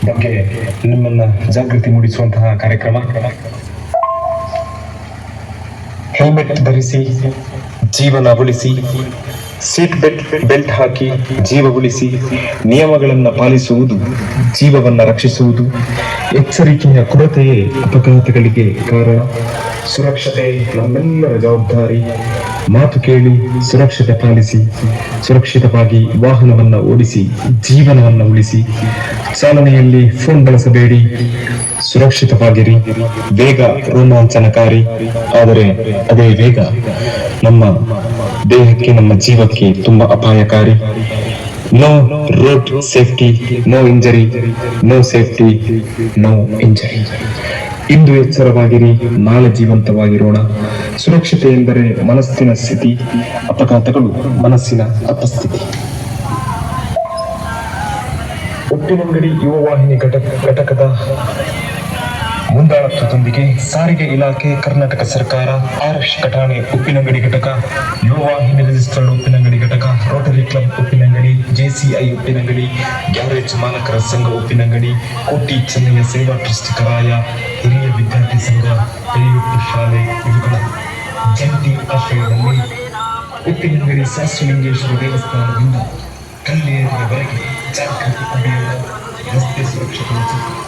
ಬಗ್ಗೆ ನಿಮ್ಮನ್ನ ಜಾಗೃತಿ ಮೂಡಿಸುವಂತಹ ಕಾರ್ಯಕ್ರಮ. ಹೆಲ್ಮೆಟ್ ಧರಿಸಿ ಜೀವನ ಉಳಿಸಿ, ಸೀಟ್ ಬೆಲ್ಟ್ ಹಾಕಿ ಜೀವ ಉಳಿಸಿ, ನಿಯಮಗಳನ್ನು ಪಾಲಿಸುವುದು ಜೀವವನ್ನು ರಕ್ಷಿಸುವುದು. ಎಚ್ಚರಿಕೆಯ ಕೊರತೆಯೇ ಅಪಘಾತಗಳಿಗೆ ಕಾರಣ. ಸುರಕ್ಷತೆ ನಮ್ಮೆಲ್ಲರ ಜವಾಬ್ದಾರಿ. ಮಾತು ಕೇಳಿ ಸುರಕ್ಷತೆ ಪಾಲಿಸಿ, ಸುರಕ್ಷಿತವಾಗಿ ವಾಹನವನ್ನು ಓಡಿಸಿ, ಜೀವನವನ್ನು ಉಳಿಸಿ. ಚಾಲನೆಯಲ್ಲಿ ಫೋನ್ ಬಳಸಬೇಡಿ, ಸುರಕ್ಷಿತವಾಗಿರಿ. ವೇಗ ರೋಮಾಂಚನಕಾರಿ, ಆದರೆ ಅದೇ ವೇಗ ನಮ್ಮ ದೇಹಕ್ಕೆ, ನಮ್ಮ ಜೀವಕ್ಕೆ ತುಂಬಾ ಅಪಾಯಕಾರಿ. No road safety, no injury. No safety, no injury. ಇಂದು ಎಚ್ಚರವಾಗಿರಿ, ನಾಳೆ ಜೀವಂತವಾಗಿರೋಣ. ಸುರಕ್ಷತೆ ಎಂದರೆ ಮನಸ್ಸಿನ ಸ್ಥಿತಿ, ಅಪಘಾತಗಳು ಮನಸ್ಸಿನ ಅಪಸ್ಥಿತಿ. ಉಪ್ಪಿನಂಗಡಿ ಯುವ ವಾಹಿನಿ ಘಟಕದ ಮುಂದಾಳತ್ವದೊಂದಿಗೆ ಸಾರಿಗೆ ಇಲಾಖೆ, ಕರ್ನಾಟಕ ಸರ್ಕಾರ, ಆರಕ್ಷಕ ಠಾಣೆ ಉಪ್ಪಿನಂಗಡಿ ಘಟಕ, ಯುವ ವಾಹಿನಿ ರಿಜಿಸ್ಟರ್ಡ್ ಉಪ್ಪಿನಂಗಡಿ ಘಟಕ, Rotary Club Uppinangadi, JCI Uppinangadi, garage ಮಾಲಕರ ಸಂಘ ಉಪ್ಪಿನಂಗಡಿ, ಕೋಟಿ ಚೆನ್ನಯ್ಯ ಸೇವಾ ಟ್ರಸ್ಟ್ ಕರಾಯ, ಹಿರಿಯ ವಿದ್ಯಾರ್ಥಿ ಸಂಘ, ದಯವಿಟ್ಟು ಶಾಲೆ ಇವುಗಳ ಜಂಟಿ ಆಶ್ರಯದಲ್ಲಿ ಉಪ್ಪಿನಂಗಡಿ ಸಾಸುಲಿಂಗೇಶ್ವರ ದೇವಸ್ಥಾನದಿಂದ ಕಲ್ಲೇರಿಯವರೆಗೆ ಜಾಗೃತಿ ಅಭಿಯಾನ, ರಸ್ತೆ ಸುರಕ್ಷತೆ